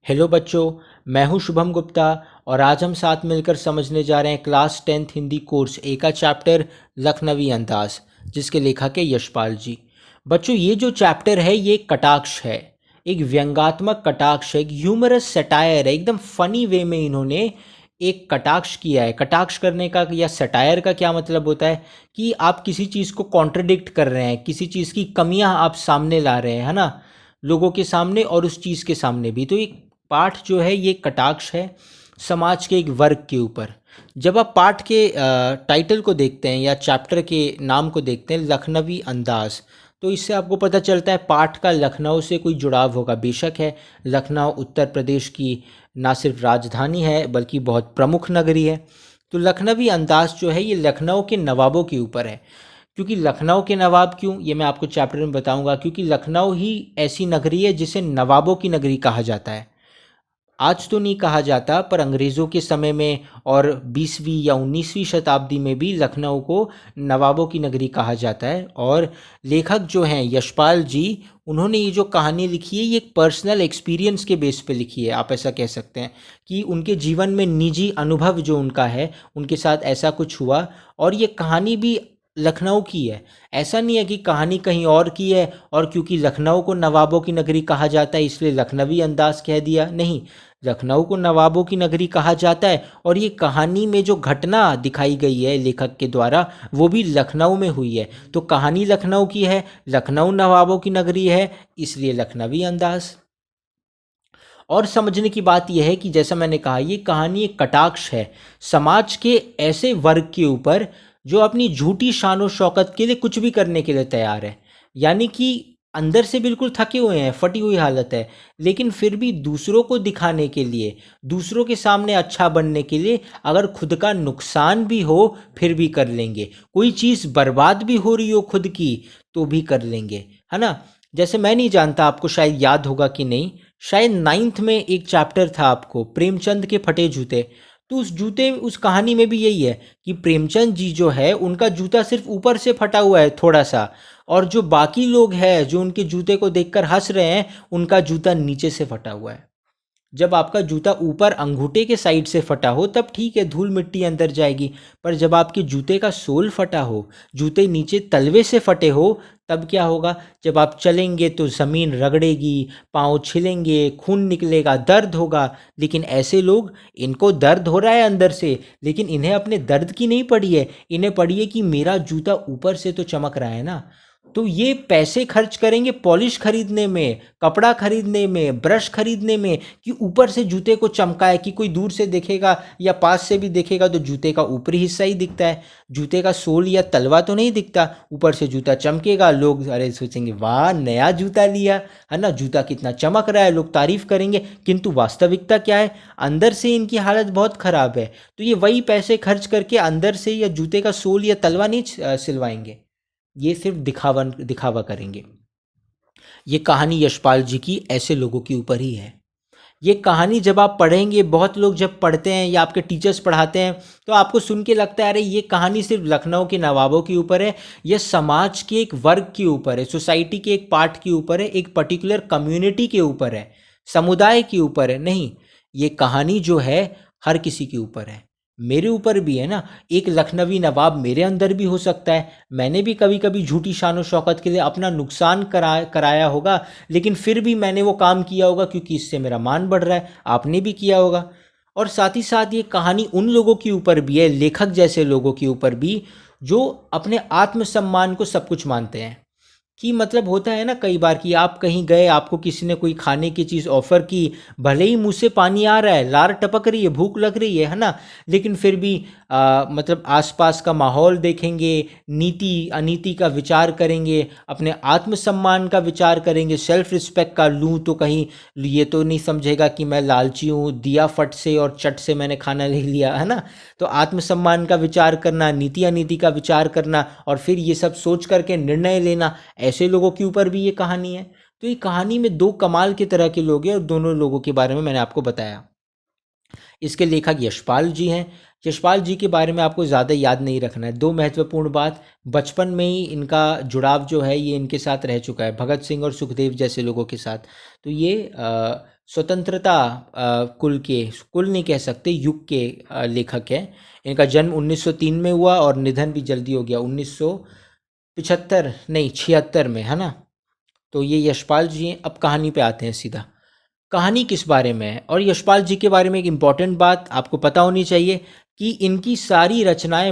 Hello बच्चों, मैं हूं शुभम गुप्ता और आज हम साथ मिलकर समझने जा रहे हैं क्लास 10th हिंदी कोर्स ए का चैप्टर लखनवी अंदाज, जिसके लेखक है यशपाल जी। बच्चों, ये जो चैप्टर है ये एक कटाक्ष है, एक व्यंग्यात्मक कटाक्ष है, एक ह्यूमरस सटायर है। एकदम फनी वे में इन्होंने एक कटाक्ष किया है। कटाक्ष करने का या सटायर का क्या मतलब होता है कि आप किसी चीज़ को कॉन्ट्रडिक्ट कर रहे हैं, किसी चीज़ की कमियां आप सामने ला रहे हैं, है ना, लोगों के सामने और उस चीज़ के सामने भी। तो एक पाठ जो है ये कटाक्ष है समाज के एक वर्ग के ऊपर। जब आप पाठ के टाइटल को देखते हैं या चैप्टर के नाम को देखते हैं लखनवी अंदाज, तो इससे आपको पता चलता है पाठ का लखनऊ से कोई जुड़ाव होगा। बेशक है, लखनऊ उत्तर प्रदेश की ना सिर्फ राजधानी है बल्कि बहुत प्रमुख नगरी है। तो लखनवी अंदाज जो है ये लखनऊ के नवाबों के ऊपर है। क्योंकि लखनऊ के नवाब क्यों, ये मैं आपको चैप्टर में बताऊंगा। क्योंकि लखनऊ ही ऐसी नगरी है जिसे नवाबों की नगरी कहा जाता है। आज तो नहीं कहा जाता, पर अंग्रेज़ों के समय में और 20वीं या 19वीं शताब्दी में भी लखनऊ को नवाबों की नगरी कहा जाता है। और लेखक जो हैं यशपाल जी, उन्होंने ये जो कहानी लिखी है ये एक पर्सनल एक्सपीरियंस के बेस पे लिखी है। आप ऐसा कह सकते हैं कि उनके जीवन में निजी अनुभव जो उनका है, उनके साथ ऐसा कुछ हुआ और ये कहानी भी लखनऊ की है। ऐसा नहीं है कि कहानी कहीं और की है और क्योंकि लखनऊ को नवाबों की नगरी कहा जाता है इसलिए लखनवी अंदाज कह दिया। नहीं, लखनऊ को नवाबों की नगरी कहा जाता है और ये कहानी में जो घटना दिखाई गई है लेखक के द्वारा वो भी लखनऊ में हुई है। तो कहानी लखनऊ की है, लखनऊ नवाबों की नगरी है, इसलिए लखनवी अंदाज। और समझने की बात यह है कि जैसा मैंने कहा ये कहानी एक कटाक्ष है समाज के ऐसे वर्ग के ऊपर जो अपनी झूठी शान और शौकत के लिए कुछ भी करने के लिए तैयार है। यानी कि अंदर से बिल्कुल थके हुए हैं, फटी हुई हालत है, लेकिन फिर भी दूसरों को दिखाने के लिए, दूसरों के सामने अच्छा बनने के लिए अगर खुद का नुकसान भी हो फिर भी कर लेंगे। कोई चीज़ बर्बाद भी हो रही हो खुद की तो भी कर लेंगे, है ना। जैसे मैं नहीं जानता आपको शायद याद होगा कि नहीं, शायद 9th में एक चैप्टर था आपको प्रेमचंद के फटे जूते। तो उस जूते उस कहानी में भी यही है कि प्रेमचंद जी जो है उनका जूता सिर्फ ऊपर से फटा हुआ है थोड़ा सा, और जो बाकी लोग हैं जो उनके जूते को देखकर हंस रहे हैं उनका जूता नीचे से फटा हुआ है। जब आपका जूता ऊपर अंगूठे के साइड से फटा हो तब ठीक है, धूल मिट्टी अंदर जाएगी। पर जब आपके जूते का सोल फटा हो, जूते नीचे तलवे से फटे हो, तब क्या होगा? जब आप चलेंगे तो ज़मीन रगड़ेगी, पाँव छिलेंगे, खून निकलेगा, दर्द होगा। लेकिन ऐसे लोग, इनको दर्द हो रहा है अंदर से, लेकिन इन्हें अपने दर्द की नहीं पड़ी है, इन्हें पड़ी है कि मेरा जूता ऊपर से तो चमक रहा है ना। तो ये पैसे खर्च करेंगे पॉलिश खरीदने में, कपड़ा खरीदने में, ब्रश खरीदने में, कि ऊपर से जूते को चमकाए कि कोई दूर से देखेगा या पास से भी देखेगा तो जूते का ऊपरी हिस्सा ही दिखता है, जूते का सोल या तलवा तो नहीं दिखता। ऊपर से जूता चमकेगा, लोग अरे सोचेंगे वाह नया जूता लिया, है ना, जूता कितना चमक रहा है, लोग तारीफ करेंगे। किंतु वास्तविकता क्या है? अंदर से इनकी हालत बहुत ख़राब है। तो ये वही पैसे खर्च करके अंदर से या जूते का सोल या तलवा नहीं सिलवाएंगे, ये सिर्फ दिखावा दिखावा करेंगे। ये कहानी यशपाल जी की ऐसे लोगों के ऊपर ही है। ये कहानी जब आप पढ़ेंगे, बहुत लोग जब पढ़ते हैं या आपके टीचर्स पढ़ाते हैं तो आपको सुन के लगता है अरे ये कहानी सिर्फ लखनऊ के नवाबों के ऊपर है, यह समाज के एक वर्ग के ऊपर है, सोसाइटी के एक पार्ट के ऊपर है, एक पर्टिकुलर कम्युनिटी के ऊपर है, समुदाय के ऊपर है। नहीं, ये कहानी जो है हर किसी के ऊपर है, मेरे ऊपर भी है ना। एक लखनवी नवाब मेरे अंदर भी हो सकता है। मैंने भी कभी कभी झूठी शान और शौकत के लिए अपना नुकसान कराया होगा, लेकिन फिर भी मैंने वो काम किया होगा क्योंकि इससे मेरा मान बढ़ रहा है। आपने भी किया होगा। और साथ ही साथ ये कहानी उन लोगों के ऊपर भी है, लेखक जैसे लोगों के ऊपर भी, जो अपने आत्मसम्मान को सब कुछ मानते हैं। कि मतलब होता है ना कई बार कि आप कहीं गए, आपको किसी ने कोई खाने की चीज़ ऑफ़र की, भले ही मुँह से पानी आ रहा है, लार टपक रही है, भूख लग रही है ना, लेकिन फिर भी मतलब आसपास का माहौल देखेंगे, नीति अनीति का विचार करेंगे, अपने आत्मसम्मान का विचार करेंगे, सेल्फ रिस्पेक्ट का। लूँ तो कहीं ये तो नहीं समझेगा कि मैं लालची हूँ, दिया फट से और चट से मैंने खाना ले लिया, है ना। तो आत्मसम्मान का विचार करना, नीति अनीति का विचार करना और फिर ये सब सोच करके निर्णय लेना, ऐसे लोगों के ऊपर भी ये कहानी है। तो ये कहानी में दो कमाल के तरह के लोग हैं और दोनों लोगों के बारे में मैंने आपको बताया। इसके लेखक यशपाल जी हैं। यशपाल जी के बारे में आपको ज़्यादा याद नहीं रखना है। दो महत्वपूर्ण बात, बचपन में ही इनका जुड़ाव जो है ये इनके साथ रह चुका है, भगत सिंह और सुखदेव जैसे लोगों के साथ। तो ये स्वतंत्रता कुल नहीं कह सकते, युग के लेखक हैं। इनका जन्म 1903 में हुआ और निधन भी जल्दी हो गया 1975 नहीं 76 में, है ना। तो ये यशपाल जी हैं। अब कहानी पे आते हैं सीधा। कहानी किस बारे में है, और यशपाल जी के बारे में एक इम्पॉर्टेंट बात आपको पता होनी चाहिए कि इनकी सारी रचनाएं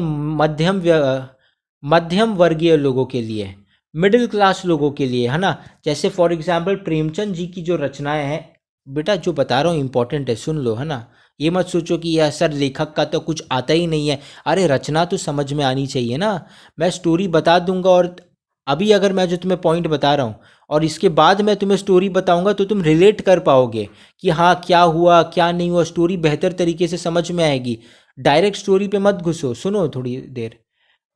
मध्यम वर्गीय लोगों के लिए है, मिडिल क्लास लोगों के लिए, है ना। जैसे फॉर एग्जांपल प्रेमचंद जी की जो रचनाएं हैं, बेटा जो बता रहा हूँ इंपॉर्टेंट है, सुन लो, है ना। ये मत सोचो कि यार सर लेखक का तो कुछ आता ही नहीं है। अरे रचना तो समझ में आनी चाहिए ना। मैं स्टोरी बता दूंगा, और अभी अगर मैं जो तुम्हें पॉइंट बता रहा हूँ और इसके बाद मैं तुम्हें स्टोरी बताऊंगा तो तुम रिलेट कर पाओगे कि हाँ क्या हुआ क्या नहीं हुआ, स्टोरी बेहतर तरीके से समझ में आएगी। डायरेक्ट स्टोरी पे मत घुसो, सुनो थोड़ी देर।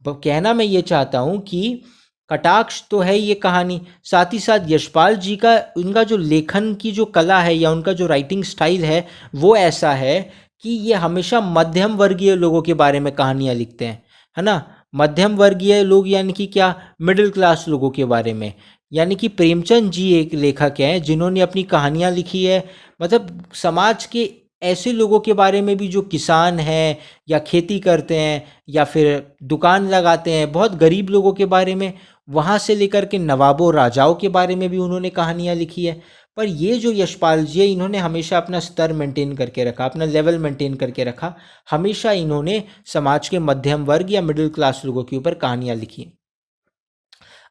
कहना मैं ये चाहता हूँ कि कटाक्ष तो है ये कहानी, साथ ही साथ यशपाल जी का उनका जो लेखन की जो कला है या उनका जो राइटिंग स्टाइल है वो ऐसा है कि ये हमेशा मध्यम वर्गीय लोगों के बारे में कहानियाँ लिखते हैं, है ना। मध्यम वर्गीय लोग यानी कि क्या, मिडिल क्लास लोगों के बारे में। यानी कि प्रेमचंद जी एक लेखक हैं जिन्होंने अपनी कहानियाँ लिखी है, मतलब समाज के ऐसे लोगों के बारे में भी जो किसान हैं या खेती करते हैं या फिर दुकान लगाते हैं, बहुत गरीब लोगों के बारे में। वहाँ से लेकर के नवाबों राजाओं के बारे में भी उन्होंने कहानियाँ लिखी है। पर ये जो यशपाल जी है, इन्होंने हमेशा अपना स्तर मेंटेन करके रखा, अपना लेवल मेंटेन करके रखा। हमेशा इन्होंने समाज के मध्यम वर्ग या मिडिल क्लास लोगों के ऊपर कहानियाँ लिखी।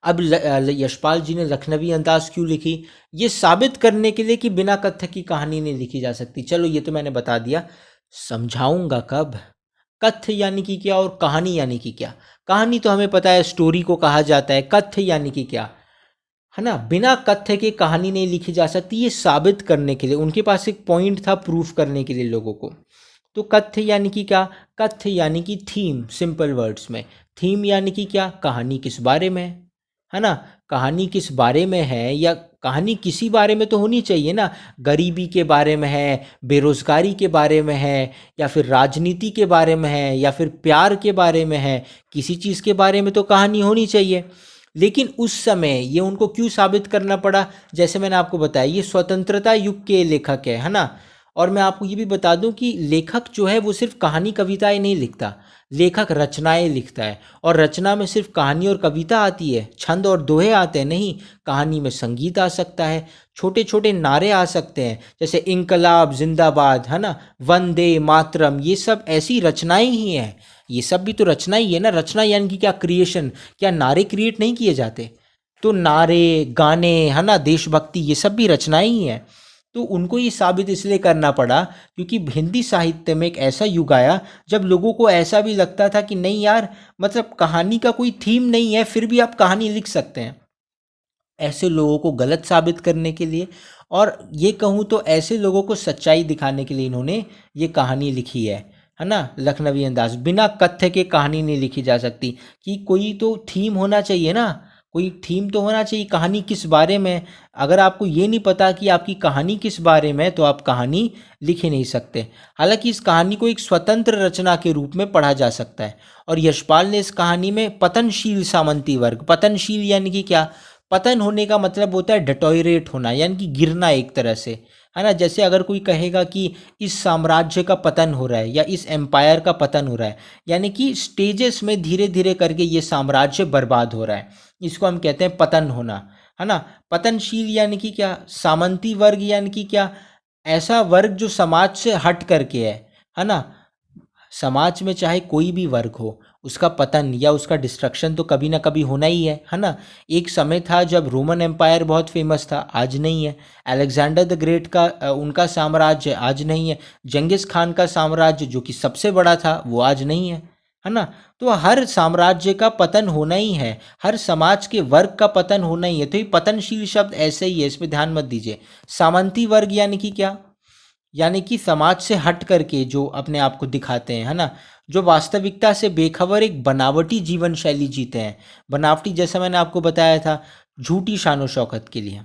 अब यशपाल जी ने लखनवी अंदाज क्यों लिखी, ये साबित करने के लिए कि बिना कथ्य की कहानी नहीं लिखी जा सकती। चलो ये तो मैंने बता दिया, समझाऊंगा कब। कथ्य यानी कि क्या और कहानी यानी कि क्या। कहानी तो हमें पता है स्टोरी को कहा जाता है, कथ्य यानी कि क्या, है ना। बिना कथ्य के कहानी नहीं लिखी जा सकती, ये साबित करने के लिए उनके पास एक पॉइंट था, प्रूफ करने के लिए लोगों को। तो कथ्य यानी कि क्या, कथ्य यानी कि थीम, सिंपल वर्ड्स में। थीम यानी कि क्या, कहानी किस बारे में है ना। कहानी किस बारे में है, या कहानी किसी बारे में तो होनी चाहिए ना। गरीबी के बारे में है, बेरोजगारी के बारे में है, या फिर राजनीति के बारे में है, या फिर प्यार के बारे में है, किसी चीज़ के बारे में तो कहानी होनी चाहिए। लेकिन उस समय ये उनको क्यों साबित करना पड़ा, जैसे मैंने आपको बताया ये स्वतंत्रता युग के लेखक है ना। और मैं आपको ये भी बता दूं कि लेखक जो है वो सिर्फ कहानी कविताएं नहीं लिखता, लेखक रचनाएं लिखता है। और रचना में सिर्फ कहानी और कविता आती है, छंद और दोहे आते हैं नहीं। कहानी में संगीत आ सकता है, छोटे छोटे नारे आ सकते हैं, जैसे इनकलाब जिंदाबाद, है ना, वंदे मातरम, ये सब ऐसी रचनाएं ही हैं। ये सब भी तो रचना ही है ना। रचना यानी कि क्या, क्रिएशन। क्या नारे क्रिएट नहीं किए जाते, तो नारे गाने, है ना, देशभक्ति, ये सब भी रचनाएं ही हैं। तो उनको ये साबित इसलिए करना पड़ा क्योंकि हिंदी साहित्य में एक ऐसा युग आया जब लोगों को ऐसा भी लगता था कि नहीं यार, मतलब कहानी का कोई थीम नहीं है फिर भी आप कहानी लिख सकते हैं। ऐसे लोगों को गलत साबित करने के लिए, और ये कहूँ तो ऐसे लोगों को सच्चाई दिखाने के लिए इन्होंने ये कहानी लिखी है ना। लखनवी अंदाज, बिना कथ्य के कहानी नहीं लिखी जा सकती, कि कोई तो थीम होना चाहिए ना। कोई थीम तो होना चाहिए, कहानी किस बारे में। अगर आपको ये नहीं पता कि आपकी कहानी किस बारे में, तो आप कहानी लिख ही नहीं सकते। हालांकि इस कहानी को एक स्वतंत्र रचना के रूप में पढ़ा जा सकता है। और यशपाल ने इस कहानी में पतनशील सामंती वर्ग, पतनशील यानी कि क्या, पतन होने का मतलब होता है डिटोरेट होना, यानी कि गिरना एक तरह से, है ना। जैसे अगर कोई कहेगा कि इस साम्राज्य का पतन हो रहा है या इस एम्पायर का पतन हो रहा है, यानी कि स्टेजेस में धीरे धीरे करके ये साम्राज्य बर्बाद हो रहा है, इसको हम कहते हैं पतन होना, है ना। पतनशील यानी कि क्या, सामंती वर्ग यानी कि क्या, ऐसा वर्ग जो समाज से हट करके है ना। समाज में चाहे कोई भी वर्ग हो, उसका पतन या उसका डिस्ट्रक्शन तो कभी ना कभी होना ही है ना। एक समय था जब रोमन एम्पायर बहुत फेमस था, आज नहीं है। अलेक्जेंडर द ग्रेट का उनका साम्राज्य आज नहीं है। जंगिस खान का साम्राज्य जो कि सबसे बड़ा था वो आज नहीं है ना। तो हर साम्राज्य का पतन होना ही है, हर समाज के वर्ग का पतन होना ही है। तो ये पतनशील शब्द ऐसे ही है, इस पर ध्यान मत दीजिए। सामंती वर्ग यानी कि क्या, यानी कि समाज से हट करके जो अपने आप को दिखाते हैं, है ना, जो वास्तविकता से बेखबर एक बनावटी जीवन शैली जीते हैं। बनावटी जैसा मैंने आपको बताया था, झूठी शानो शौकत के लिए।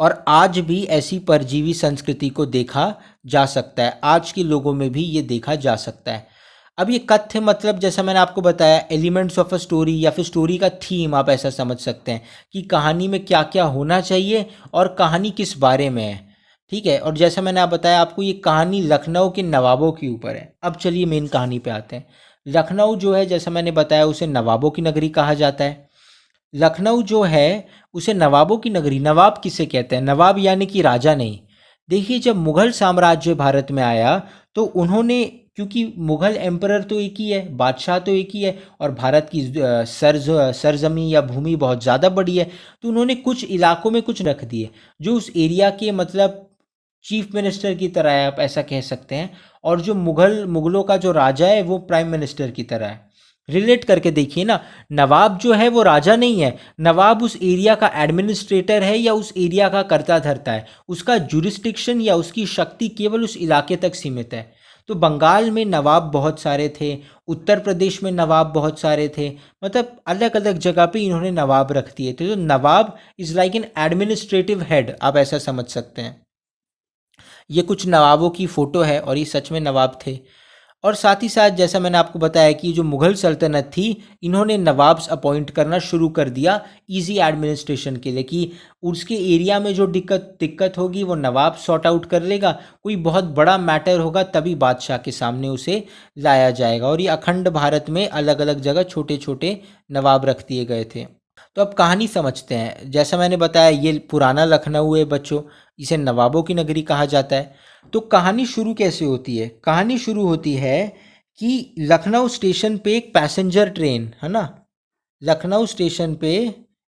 और आज भी ऐसी परजीवी संस्कृति को देखा जा सकता है, आज के लोगों में भी ये देखा जा सकता है। अब ये कथ्य मतलब जैसा मैंने आपको बताया एलिमेंट्स ऑफ अ स्टोरी या फिर स्टोरी का थीम आप ऐसा समझ सकते हैं कि कहानी में क्या क्या होना चाहिए और कहानी किस बारे में है। ठीक है, और जैसा मैंने आप बताया आपको ये कहानी लखनऊ के नवाबों के ऊपर है। अब चलिए मेन कहानी पे आते हैं। लखनऊ जो है जैसा मैंने बताया उसे नवाबों की नगरी कहा जाता है। लखनऊ जो है उसे नवाबों की नगरी, नवाब किसे कहते हैं? नवाब यानी कि राजा नहीं। देखिए जब मुगल साम्राज्य भारत में आया तो उन्होंने, क्योंकि मुगल एम्परर तो एक ही है, बादशाह तो एक ही है, और भारत की सरजमी या भूमि बहुत ज़्यादा बड़ी है, तो उन्होंने कुछ इलाकों में कुछ रख दिए जो उस एरिया के मतलब चीफ मिनिस्टर की तरह है, आप ऐसा कह सकते हैं। और जो मुगलों का जो राजा है वो प्राइम मिनिस्टर की तरह है। रिलेट करके देखिए ना, नवाब जो है वो राजा नहीं है, नवाब उस एरिया का एडमिनिस्ट्रेटर है या उस एरिया का कर्ता धर्ता है। उसका जुरिस्डिक्शन या उसकी शक्ति केवल उस इलाके तक सीमित है। तो बंगाल में नवाब बहुत सारे थे, उत्तर प्रदेश में नवाब बहुत सारे थे, मतलब अलग अलग जगह पे इन्होंने नवाब रख दिए थे। तो nawab is like an administrative head, आप ऐसा समझ सकते हैं। ये कुछ नवाबों की फ़ोटो है और ये सच में नवाब थे। और साथ ही साथ जैसा मैंने आपको बताया कि जो मुग़ल सल्तनत थी, इन्होंने नवाब्स अपॉइंट करना शुरू कर दिया इजी एडमिनिस्ट्रेशन के लिए, कि उसके एरिया में जो दिक्कत दिक्कत होगी वो नवाब सॉर्ट आउट कर लेगा, कोई बहुत बड़ा मैटर होगा तभी बादशाह के सामने उसे लाया जाएगा। और ये अखंड भारत में अलग अलग जगह छोटे छोटे नवाब रख दिए गए थे। तो अब कहानी समझते हैं। जैसा मैंने बताया ये पुराना लखनऊ है बच्चों, इसे नवाबों की नगरी कहा जाता है। तो कहानी शुरू कैसे होती है? कहानी शुरू होती है कि लखनऊ स्टेशन पे एक पैसेंजर ट्रेन है ना, लखनऊ स्टेशन पे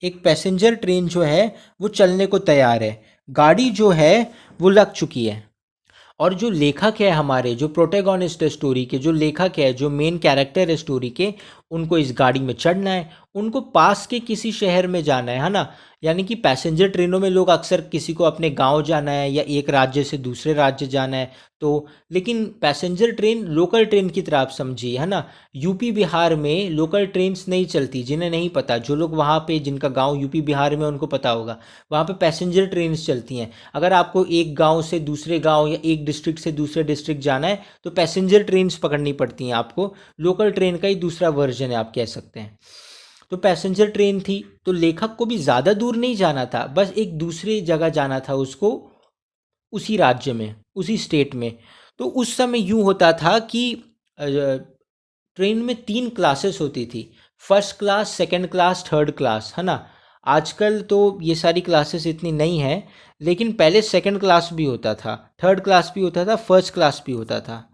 एक पैसेंजर ट्रेन जो है वो चलने को तैयार है। गाड़ी जो है वो लग चुकी है, और जो लेखक है हमारे, जो प्रोटेगोनिस्ट है स्टोरी के, जो लेखक है, जो मेन कैरेक्टर है स्टोरी के, उनको इस गाड़ी में चढ़ना है, उनको पास के किसी शहर में जाना है ना। यानी कि पैसेंजर ट्रेनों में लोग अक्सर किसी को अपने गांव जाना है या एक राज्य से दूसरे राज्य जाना है, तो लेकिन पैसेंजर ट्रेन लोकल ट्रेन की तरह आप समझिए, है ना। यूपी बिहार में लोकल ट्रेन्स नहीं चलती, जिन्हें नहीं पता, जो लोग वहाँ पे जिनका गांव यूपी बिहार में उनको पता होगा, वहाँ पे पैसेंजर ट्रेन्स चलती हैं। अगर आपको एक गांव से दूसरे गांव या एक डिस्ट्रिक्ट से दूसरे डिस्ट्रिक्ट जाना है तो पैसेंजर ट्रेन्स पकड़नी पड़ती हैं आपको। लोकल ट्रेन का ही दूसरा वर्जन है, आप कह सकते हैं। तो पैसेंजर ट्रेन थी, तो लेखक को भी ज़्यादा दूर नहीं जाना था, बस एक दूसरी जगह जाना था उसको, उसी राज्य में, उसी स्टेट में। तो उस समय यूँ होता था कि ट्रेन में 3 क्लासेस होती थी, first class, second class, third class, है ना। आजकल तो ये सारी क्लासेस इतनी नहीं है, लेकिन पहले सेकंड क्लास भी होता था, थर्ड क्लास भी होता था, फर्स्ट क्लास भी होता था।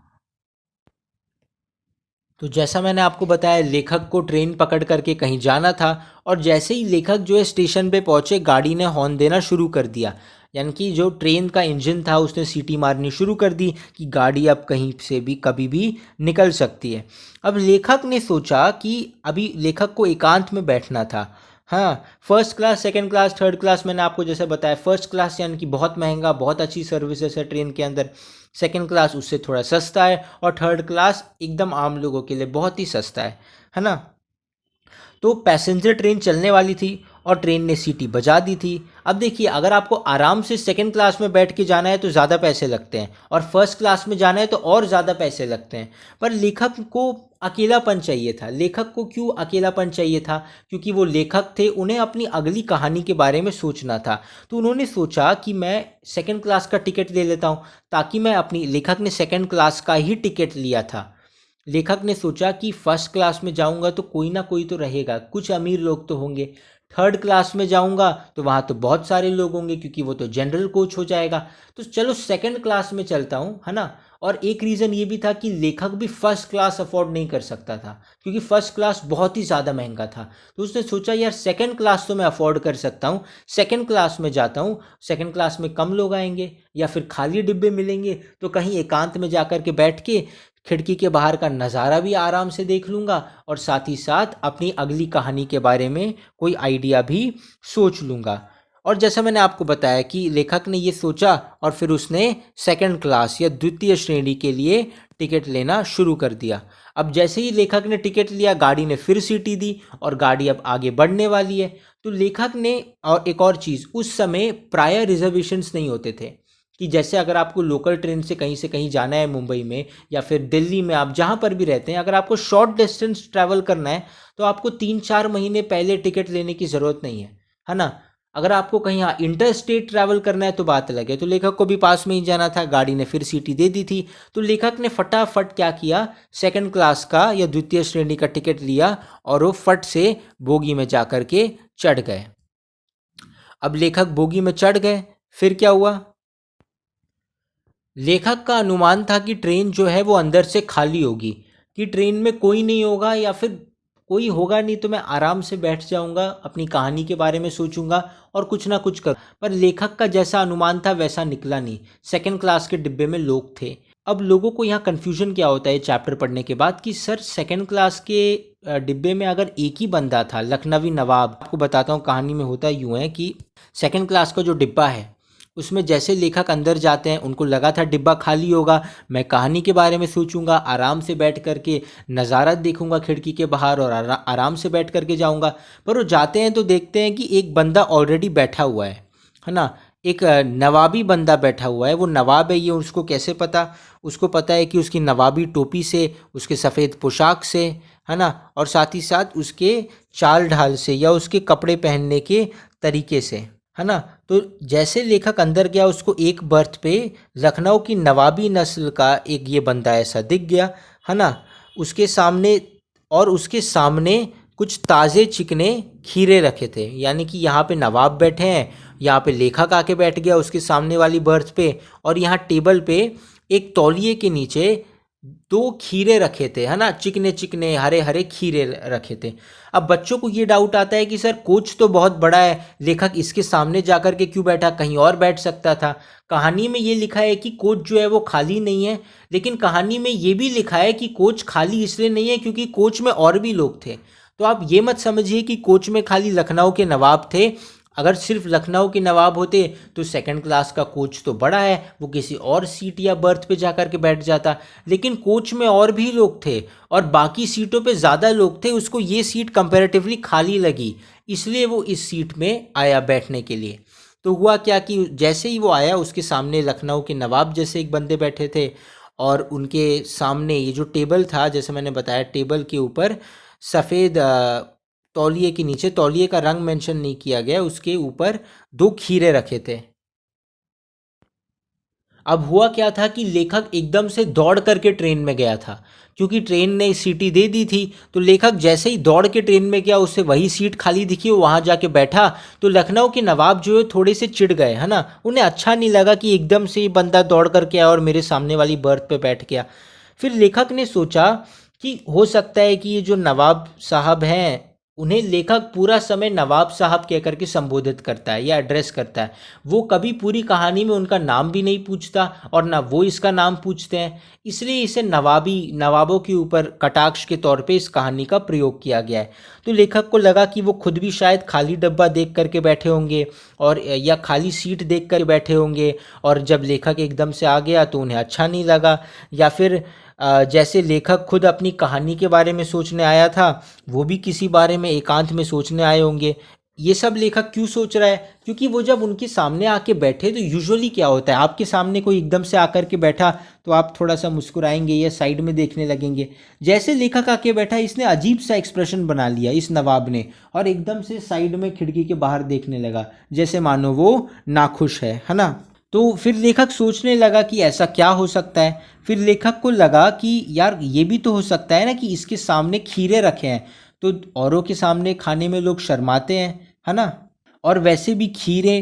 तो जैसा मैंने आपको बताया लेखक को ट्रेन पकड़ करके कहीं जाना था, और जैसे ही लेखक जो है स्टेशन पे पहुंचे, गाड़ी ने हॉर्न देना शुरू कर दिया। यानी कि जो ट्रेन का इंजन था उसने सीटी मारनी शुरू कर दी कि गाड़ी अब कहीं से भी कभी भी निकल सकती है। अब लेखक ने सोचा कि अभी लेखक को एकांत में बैठना था। हाँ, first class, second class, third class मैंने आपको जैसे बताया, फर्स्ट क्लास यानी कि बहुत महंगा, बहुत अच्छी सर्विसेज है ट्रेन के अंदर, सेकंड क्लास उससे थोड़ा सस्ता है, और थर्ड क्लास एकदम आम लोगों के लिए बहुत ही सस्ता है ना। तो पैसेंजर ट्रेन चलने वाली थी और ट्रेन ने सीटी बजा दी थी। अब देखिए, अगर आपको आराम से सेकंड क्लास में बैठ के जाना है तो ज़्यादा पैसे लगते हैं, और फर्स्ट क्लास में जाना है तो और ज़्यादा पैसे लगते हैं। पर लेखक को अकेलापन चाहिए था। लेखक को क्यों अकेलापन चाहिए था? क्योंकि वो लेखक थे, उन्हें अपनी अगली कहानी के बारे में सोचना था। तो उन्होंने सोचा कि मैं सेकंड क्लास का टिकट ले लेता हूँ, ताकि मैं अपनी, लेखक ने सेकंड क्लास का ही टिकट लिया था। लेखक ने सोचा कि फर्स्ट क्लास में जाऊंगा तो कोई ना कोई तो रहेगा, कुछ अमीर लोग तो होंगे। थर्ड क्लास में जाऊंगा तो वहाँ तो बहुत सारे लोग होंगे, क्योंकि वो तो जनरल कोच हो जाएगा। तो चलो सेकंड क्लास में चलता हूँ, है ना। और एक रीज़न ये भी था कि लेखक भी फर्स्ट क्लास अफोर्ड नहीं कर सकता था, क्योंकि फर्स्ट क्लास बहुत ही ज़्यादा महंगा था। तो उसने सोचा यार सेकंड क्लास तो मैं अफोर्ड कर सकता हूँ, सेकंड क्लास में जाता हूँ, सेकंड क्लास में कम लोग आएंगे या फिर खाली डिब्बे मिलेंगे, तो कहीं एकांत में जा कर के बैठ के खिड़की के बाहर का नज़ारा भी आराम से देख लूँगा, और साथ ही साथ अपनी अगली कहानी के बारे में कोई आइडिया भी सोच लूँगा। और जैसा मैंने आपको बताया कि लेखक ने ये सोचा, और फिर उसने सेकंड क्लास या द्वितीय श्रेणी के लिए टिकट लेना शुरू कर दिया। अब जैसे ही लेखक ने टिकट लिया, गाड़ी ने फिर सीटी दी और गाड़ी अब आगे बढ़ने वाली है। तो लेखक ने, और एक और चीज़, उस समय प्रायर रिजर्वेशंस नहीं होते थे, कि जैसे अगर आपको लोकल ट्रेन से कहीं जाना है मुंबई में या फिर दिल्ली में, आप जहाँ पर भी रहते हैं, अगर आपको शॉर्ट डिस्टेंस ट्रैवल करना है तो आपको 3-4 महीने पहले टिकट लेने की ज़रूरत नहीं है ना। अगर आपको कहीं इंटर स्टेट ट्रैवल करना है तो बात अलग है। तो लेखक को भी पास में ही जाना था, गाड़ी ने फिर सीटी दे दी थी, तो लेखक ने फटाफट क्या किया, सेकंड क्लास का या द्वितीय श्रेणी का टिकट लिया और वो फट से बोगी में जा कर के चढ़ गए। अब लेखक बोगी में चढ़ गए, फिर क्या हुआ, लेखक का अनुमान था कि ट्रेन जो है वो अंदर से खाली होगी, कि ट्रेन में कोई नहीं होगा या फिर कोई होगा नहीं तो मैं आराम से बैठ जाऊंगा, अपनी कहानी के बारे में सोचूंगा और कुछ ना कुछ कर। पर लेखक का जैसा अनुमान था वैसा निकला नहीं, सेकंड क्लास के डिब्बे में लोग थे। अब लोगों को यहाँ कन्फ्यूजन क्या होता है चैप्टर पढ़ने के बाद कि सर सेकंड क्लास के डिब्बे में अगर एक ही बंदा था, लखनवी नवाब। आपको बताता हूँ कहानी में होता यूँ है कि सेकंड क्लास का जो डिब्बा है उसमें जैसे लेखक अंदर जाते हैं उनको लगा था डिब्बा खाली होगा, मैं कहानी के बारे में सोचूंगा, आराम से बैठ करके नज़ारा देखूंगा खिड़की के बाहर और आराम से बैठ करके जाऊंगा। पर वो जाते हैं तो देखते हैं कि एक बंदा ऑलरेडी बैठा हुआ है ना, एक नवाबी बंदा बैठा हुआ है। वो नवाब है ये उसको कैसे पता, उसको पता है कि उसकी नवाबी टोपी से, उसके सफ़ेद पोशाक से, है ना, और साथ ही साथ उसके चाल ढाल से या उसके कपड़े पहनने के तरीके से, है ना। तो जैसे लेखक अंदर गया उसको एक बर्थ पे लखनऊ की नवाबी नस्ल का एक ये बंदा ऐसा दिख गया, है ना, उसके सामने। और उसके सामने कुछ ताज़े चिकने खीरे रखे थे, यानी कि यहाँ पे नवाब बैठे हैं, यहाँ पे लेखक आके बैठ गया उसके सामने वाली बर्थ पे, और यहाँ टेबल पे एक तौलिए के नीचे 2 खीरे रखे थे, है ना, चिकने चिकने हरे हरे खीरे रखे थे। अब बच्चों को ये डाउट आता है कि सर कोच तो बहुत बड़ा है, लेखक इसके सामने जाकर के क्यों बैठा, कहीं और बैठ सकता था। कहानी में ये लिखा है कि कोच जो है वो खाली नहीं है, लेकिन कहानी में ये भी लिखा है कि कोच खाली इसलिए नहीं है क्योंकि कोच में और भी लोग थे। तो आप ये मत समझिए कि कोच में खाली लखनऊ के नवाब थे। अगर सिर्फ लखनऊ के नवाब होते तो सेकंड क्लास का कोच तो बड़ा है, वो किसी और सीट या बर्थ पे जाकर के बैठ जाता, लेकिन कोच में और भी लोग थे और बाकी सीटों पे ज़्यादा लोग थे, उसको ये सीट कंपैरेटिवली खाली लगी, इसलिए वो इस सीट में आया बैठने के लिए। तो हुआ क्या कि जैसे ही वो आया उसके सामने लखनऊ के नवाब जैसे एक बंदे बैठे थे, और उनके सामने ये जो टेबल था, जैसे मैंने बताया, टेबल के ऊपर सफ़ेद तौलिए के नीचे, तौलिए का रंग मेंशन नहीं किया गया, उसके ऊपर 2 खीरे रखे थे। अब हुआ क्या था कि लेखक एकदम से दौड़ करके ट्रेन में गया था, क्योंकि ट्रेन ने सीटी दे दी थी। तो लेखक जैसे ही दौड़ के ट्रेन में गया, उससे वही सीट खाली दिखी, वो वहाँ जाके बैठा। तो लखनऊ के नवाब जो है थोड़े से चिढ़ गए, है ना, उन्हें अच्छा नहीं लगा कि एकदम से ये बंदा दौड़ करके आया और मेरे सामने वाली बर्थ पे बैठ गया। फिर लेखक ने सोचा कि हो सकता है कि ये जो नवाब साहब हैं, उन्हें लेखक पूरा समय नवाब साहब कह करके संबोधित करता है या एड्रेस करता है, वो कभी पूरी कहानी में उनका नाम भी नहीं पूछता और ना वो इसका नाम पूछते हैं, इसलिए इसे नवाबों के ऊपर कटाक्ष के तौर पे इस कहानी का प्रयोग किया गया है। तो लेखक को लगा कि वो खुद भी शायद खाली डब्बा देख करके बैठे होंगे और या खाली सीट देख कर बैठे होंगे, और जब लेखक एकदम से आ गया तो उन्हें अच्छा नहीं लगा, या फिर जैसे लेखक खुद अपनी कहानी के बारे में सोचने आया था, वो भी किसी बारे में एकांत में सोचने आए होंगे। ये सब लेखक क्यों सोच रहा है, क्योंकि वो जब उनके सामने आके बैठे तो यूजुअली क्या होता है, आपके सामने कोई एकदम से आकर के बैठा तो आप थोड़ा सा मुस्कुराएंगे या साइड में देखने लगेंगे। जैसे लेखक आके बैठा, इसने अजीब सा एक्सप्रेशन बना लिया इस नवाब ने, और एकदम से साइड में खिड़की के बाहर देखने लगा, जैसे मानो वो नाखुश है ना। तो फिर लेखक सोचने लगा कि ऐसा क्या हो सकता है। फिर लेखक को लगा कि यार ये भी तो हो सकता है ना कि इसके सामने खीरे रखे हैं, तो औरों के सामने खाने में लोग शर्माते हैं, है ना। और वैसे भी खीरे,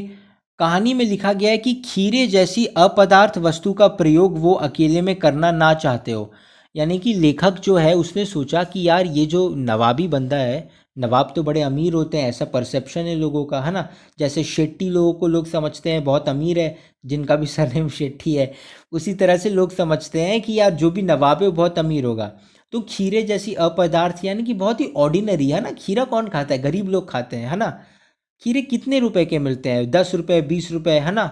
कहानी में लिखा गया है कि खीरे जैसी अपदार्थ वस्तु का प्रयोग वो अकेले में करना ना चाहते हो। यानी कि लेखक जो है उसने सोचा कि यार ये जो नवाबी बंदा है, नवाब तो बड़े अमीर होते हैं, ऐसा परसेप्शन है लोगों का, है ना। जैसे शेट्टी लोगों को लोग समझते हैं बहुत अमीर है, जिनका भी सरनेम शेट्टी है, उसी तरह से लोग समझते हैं कि यार जो भी नवाब है वो बहुत अमीर होगा। तो खीरे जैसी अपदार्थ यानी कि बहुत ही ऑर्डिनरी, है ना, खीरा कौन खाता है, गरीब लोग खाते हैं, है ना। खीरे कितने रुपए के मिलते हैं, 10 रुपए 20 रुपए, है ना।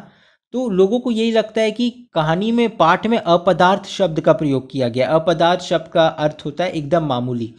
तो लोगों को यही लगता है कि कहानी में पाठ में अपदार्थ शब्द का प्रयोग किया गया। अपदार्थ शब्द का अर्थ होता है एकदम मामूली।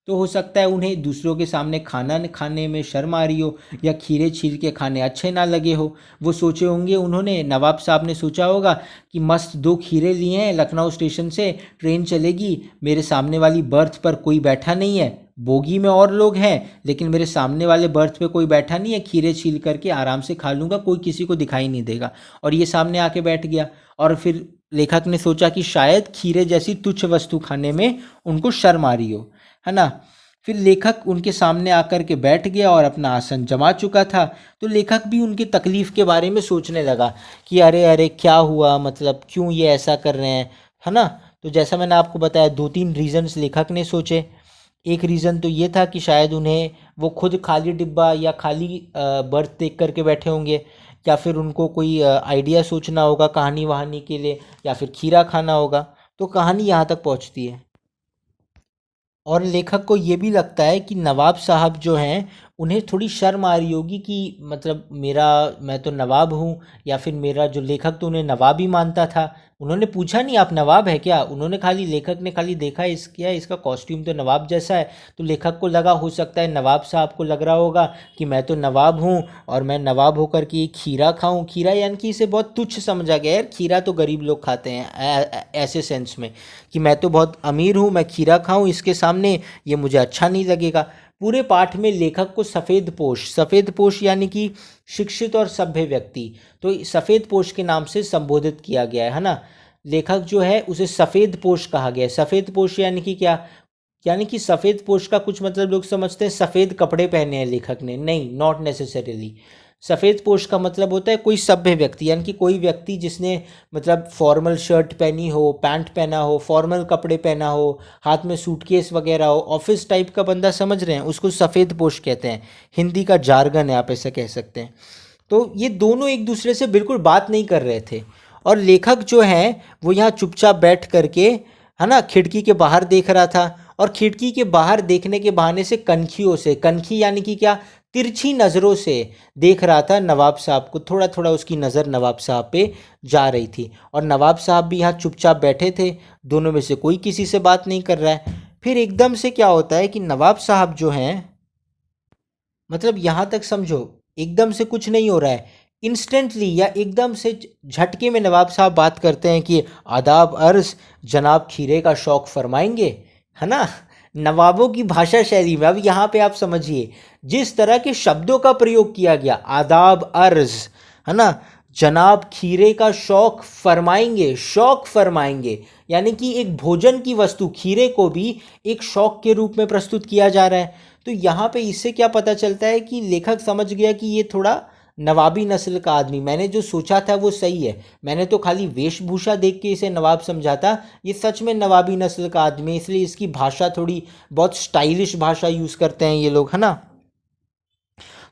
तो हो सकता है उन्हें दूसरों के सामने खाना खाने में शर्म आ रही हो, या खीरे छील के खाने अच्छे ना लगे हो। वो सोचे होंगे, उन्होंने नवाब साहब ने सोचा होगा कि मस्त 2 खीरे लिए हैं, लखनऊ स्टेशन से ट्रेन चलेगी, मेरे सामने वाली बर्थ पर कोई बैठा नहीं है, बोगी में और लोग हैं लेकिन मेरे सामने वाले बर्थ पे कोई बैठा नहीं है, खीरे छील करके आराम से खा लूँगा, कोई किसी को दिखाई नहीं देगा। और ये सामने आके बैठ गया, और फिर लेखक ने सोचा कि शायद खीरे जैसी तुच्छ वस्तु खाने में उनको शर्म आ रही हो, है ना। फिर लेखक उनके सामने आकर के बैठ गया और अपना आसन जमा चुका था। तो लेखक भी उनकी तकलीफ़ के बारे में सोचने लगा कि अरे अरे क्या हुआ, मतलब क्यों ये ऐसा कर रहे हैं, है ना। तो जैसा मैंने आपको बताया, 2-3 रीज़न्स लेखक ने सोचे। एक रीज़न तो ये था कि शायद उन्हें वो खुद खाली डिब्बा या खाली बर्थ देख करके बैठे होंगे, या फिर उनको कोई आइडिया सोचना होगा कहानी वहानी के लिए, या फिर खीरा खाना होगा। तो कहानी यहाँ तक पहुँचती है। और लेखक को ये भी लगता है कि नवाब साहब जो हैं, उन्हें थोड़ी शर्म आ रही होगी कि मतलब मैं तो नवाब हूँ, या फिर मेरा जो लेखक तो उन्हें नवाब ही मानता था। उन्होंने पूछा नहीं आप नवाब है क्या, उन्होंने खाली लेखक ने खाली देखा इसका कॉस्ट्यूम तो नवाब जैसा है। तो लेखक को लगा, हो सकता है नवाब साहब को लग रहा होगा कि मैं तो नवाब हूँ और मैं नवाब होकर के ये खीरा खाऊं। खीरा यानी कि इसे बहुत तुच्छ समझा गया है, खीरा तो गरीब लोग खाते हैं ऐसे सेंस में, कि मैं तो बहुत अमीर हूँ, मैं खीरा खाऊं इसके सामने, ये मुझे अच्छा नहीं लगेगा। पूरे पाठ में लेखक को सफ़ेद पोश यानी कि शिक्षित और सभ्य व्यक्ति, तो सफ़ेद पोश के नाम से संबोधित किया गया है ना। लेखक जो है उसे सफ़ेद पोश कहा गया है। सफ़ेद पोश यानी कि क्या, यानी कि सफ़ेद पोश का कुछ मतलब लोग समझते हैं सफ़ेद कपड़े पहने हैं लेखक ने, नहीं, नॉट नेसेसरीली। सफ़ेद पोश का मतलब होता है कोई सभ्य व्यक्ति, यानी कि कोई व्यक्ति जिसने मतलब फॉर्मल शर्ट पहनी हो, पैंट पहना हो, फॉर्मल कपड़े पहना हो, हाथ में सूटकेस वगैरह हो, ऑफिस टाइप का बंदा, समझ रहे हैं, उसको सफ़ेद पोश कहते हैं। हिंदी का जार्गन है, आप ऐसा कह सकते हैं। तो ये दोनों एक दूसरे से बिल्कुल बात नहीं कर रहे थे, और लेखक जो है वो यहाँ चुपचाप बैठ करके, है ना, खिड़की के बाहर देख रहा था। और खिड़की के बाहर देखने के बहाने से कनखियों से, कनखी यानी कि क्या, तिरछी नज़रों से देख रहा था नवाब साहब को। थोड़ा थोड़ा उसकी नज़र नवाब साहब पे जा रही थी, और नवाब साहब भी यहाँ चुपचाप बैठे थे। दोनों में से कोई किसी से बात नहीं कर रहा है। फिर एकदम से क्या होता है कि नवाब साहब जो हैं, मतलब यहाँ तक समझो, एकदम से कुछ नहीं हो रहा है, इंस्टेंटली या एकदम से झटके में नवाब साहब बात करते हैं कि आदाब अर्ज़, जनाब खीरे का शौक़ फरमाएंगे, है ना। नवाबों की भाषा शैली में, अब यहाँ पे आप समझिए, जिस तरह के शब्दों का प्रयोग किया गया, आदाब अर्ज़, है ना, जनाब खीरे का शौक़ फरमाएंगे, यानी कि एक भोजन की वस्तु खीरे को भी एक शौक़ के रूप में प्रस्तुत किया जा रहा है। तो यहाँ पे इससे क्या पता चलता है कि लेखक समझ गया कि ये थोड़ा नवाबी नस्ल का आदमी, मैंने जो सोचा था वो सही है, मैंने तो खाली वेशभूषा देख के इसे नवाब समझा था, ये सच में नवाबी नस्ल का आदमी है, इसलिए इसकी भाषा थोड़ी बहुत स्टाइलिश भाषा यूज़ करते हैं ये लोग, है ना।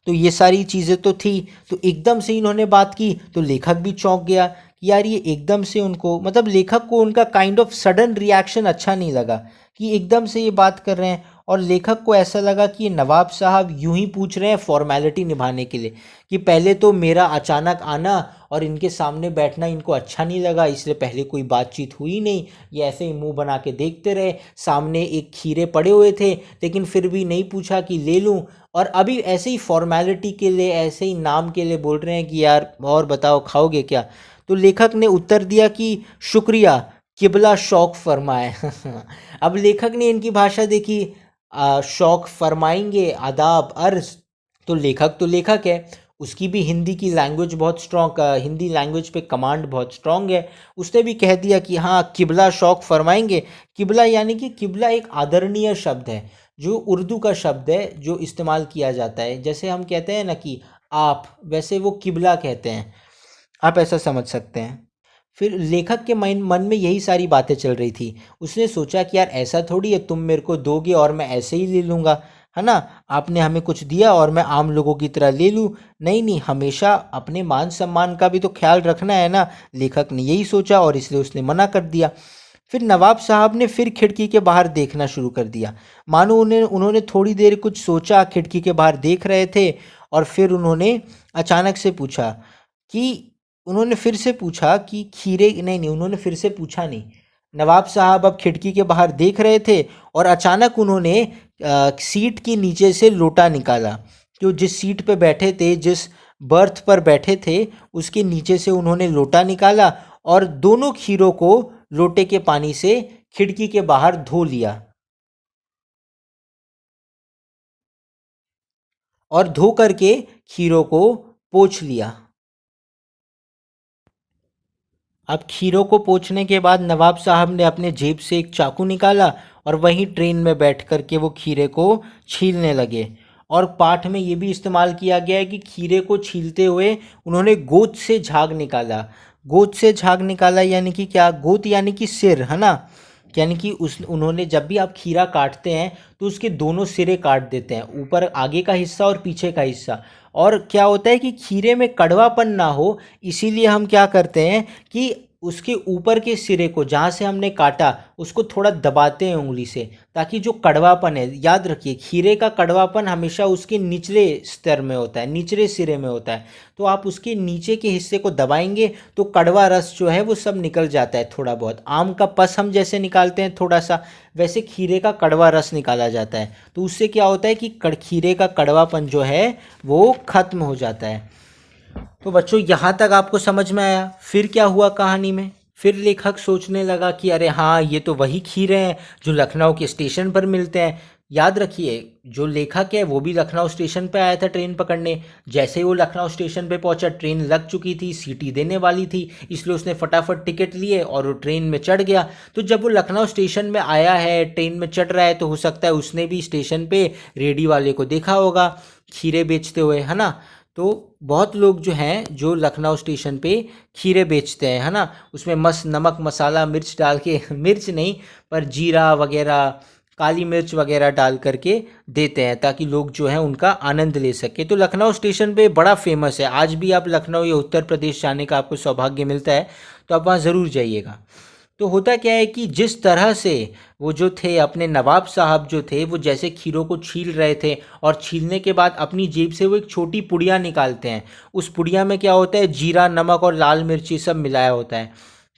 तो ये सारी चीज़ें तो थी। तो एकदम से इन्होंने बात की तो लेखक भी चौंक गया कि यार ये एकदम से उनको, मतलब लेखक को उनका काइंड ऑफ सडन रिएक्शन अच्छा नहीं लगा कि एकदम से ये बात कर रहे हैं। और लेखक को ऐसा लगा कि ये नवाब साहब यूं ही पूछ रहे हैं फॉर्मेलिटी निभाने के लिए, कि पहले तो मेरा अचानक आना और इनके सामने बैठना इनको अच्छा नहीं लगा, इसलिए पहले कोई बातचीत हुई नहीं, ये ऐसे ही मुंह बना के देखते रहे। सामने एक खीरे पड़े हुए थे लेकिन फिर भी नहीं पूछा कि ले लूं, और अभी ऐसे ही फॉर्मेलिटी के लिए, ऐसे ही नाम के लिए बोल रहे हैं कि यार और बताओ खाओगे क्या। तो लेखक ने उत्तर दिया कि शुक्रिया, किबला शौक़ फरमाए। अब लेखक ने इनकी भाषा देखी, शौक़ फरमाएंगे, आदाब अर्ज़। तो लेखक है, उसकी भी हिंदी की लैंग्वेज बहुत स्ट्रॉन्ग, हिंदी लैंग्वेज पे कमांड बहुत स्ट्रॉन्ग है। उसने भी कह दिया कि हाँ किबला शौक़ फरमाएंगे। किबला यानी कि किबला एक आदरणीय शब्द है, जो उर्दू का शब्द है, जो इस्तेमाल किया जाता है। जैसे हम कहते हैं ना कि आप, वैसे वो किबला कहते हैं, आप ऐसा समझ सकते हैं। फिर लेखक के मन में यही सारी बातें चल रही थी। उसने सोचा कि यार ऐसा थोड़ी है तुम मेरे को दोगे और मैं ऐसे ही ले लूँगा, है ना। आपने हमें कुछ दिया और मैं आम लोगों की तरह ले लूँ, नहीं नहीं, हमेशा अपने मान सम्मान का भी तो ख्याल रखना है ना। लेखक ने यही सोचा और इसलिए उसने मना कर दिया। फिर नवाब साहब ने फिर खिड़की के बाहर देखना शुरू कर दिया, मानो उन्होंने थोड़ी देर कुछ सोचा, खिड़की के बाहर देख रहे थे। और फिर उन्होंने अचानक से पूछा कि उन्होंने फिर से पूछा कि खीरे, नहीं, उन्होंने फिर से पूछा नहीं। नवाब साहब अब खिड़की के बाहर देख रहे थे और अचानक उन्होंने सीट के नीचे से लोटा निकाला। तो जिस सीट पे बैठे थे, जिस बर्थ पर बैठे थे, उसके नीचे से उन्होंने लोटा निकाला और दोनों खीरों को लोटे के पानी से खिड़की के बाहर धो लिया और धो करके खीरों को पोंछ लिया। अब खीरों को पोंछने के बाद नवाब साहब ने अपने जेब से एक चाकू निकाला और वहीं ट्रेन में बैठ कर के वो खीरे को छीलने लगे। और पाठ में ये भी इस्तेमाल किया गया है कि खीरे को छीलते हुए उन्होंने गोद से झाग निकाला। गोद से झाग निकाला यानी कि क्या? गोद यानी कि सिर, है ना? यानी कि उस उन्होंने जब भी आप खीरा काटते हैं तो उसके दोनों सिरे काट देते हैं, ऊपर आगे का हिस्सा और पीछे का हिस्सा। और क्या होता है कि खीरे में कड़वापन ना हो, इसीलिए हम क्या करते हैं कि उसके ऊपर के सिरे को जहाँ से हमने काटा उसको थोड़ा दबाते हैं उंगली से, ताकि जो कड़वापन है, याद रखिए खीरे का कड़वापन हमेशा उसके निचले स्तर में होता है, निचले सिरे में होता है। तो आप उसके नीचे के हिस्से को दबाएंगे तो कड़वा रस जो है वो सब निकल जाता है थोड़ा बहुत। आम का पस हम जैसे निकालते हैं थोड़ा सा, वैसे खीरे का कड़वा रस निकाला जाता है। तो उससे क्या होता है कि खीरे का कड़वापन जो है वो खत्म हो जाता है। तो बच्चों यहाँ तक आपको समझ में आया? फिर क्या हुआ कहानी में? फिर लेखक सोचने लगा कि अरे हाँ, ये तो वही खीरे हैं जो लखनऊ के स्टेशन पर मिलते हैं। याद रखिए, जो लेखक है वो भी लखनऊ स्टेशन पे आया था ट्रेन पकड़ने। जैसे ही वो लखनऊ स्टेशन पे पहुंचा, ट्रेन लग चुकी थी, सीटी देने वाली थी, इसलिए उसने फटाफट टिकट लिए और वो ट्रेन में चढ़ गया। तो जब वो लखनऊ स्टेशन में आया है, ट्रेन में चढ़ रहा है, तो हो सकता है उसने भी स्टेशन पे रेडी वाले को देखा होगा खीरे बेचते हुए, है ना? तो बहुत लोग जो हैं जो लखनऊ स्टेशन पे खीरे बेचते हैं, है ना? उसमें मस्त नमक मसाला मिर्च डाल के मिर्च नहीं, पर जीरा वगैरह, काली मिर्च वगैरह डाल करके देते हैं, ताकि लोग जो हैं उनका आनंद ले सके। तो लखनऊ स्टेशन पे बड़ा फेमस है। आज भी आप लखनऊ या उत्तर प्रदेश जाने का आपको सौभाग्य मिलता है तो आप वहाँ ज़रूर जाइएगा। तो होता क्या है कि जिस तरह से वो जो थे अपने नवाब साहब जो थे, वो जैसे खीरों को छील रहे थे और छीलने के बाद अपनी जेब से वो एक छोटी पुड़िया निकालते हैं। उस पुड़िया में क्या होता है? जीरा, नमक और लाल मिर्ची सब मिलाया होता है।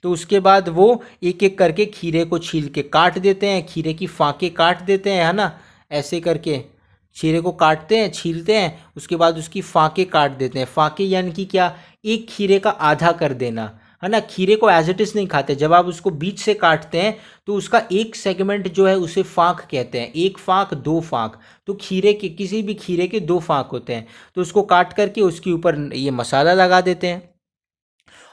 तो उसके बाद वो एक एक करके खीरे को छील के काट देते हैं, खीरे की फाँके काट देते हैं, है ना? ऐसे करके खीरे को काटते हैं, छीलते हैं, उसके बाद उसकी फाँके काट देते हैं। फाँके यानी कि क्या? एक खीरे का आधा कर देना, है ना? खीरे को एज इट इज़ नहीं खाते, जब आप उसको बीच से काटते हैं तो उसका एक सेगमेंट जो है उसे फाँक कहते हैं। एक फाँक, दो फाँक। तो खीरे के, किसी भी खीरे के दो फाँक होते हैं। तो उसको काट करके उसके ऊपर ये मसाला लगा देते हैं।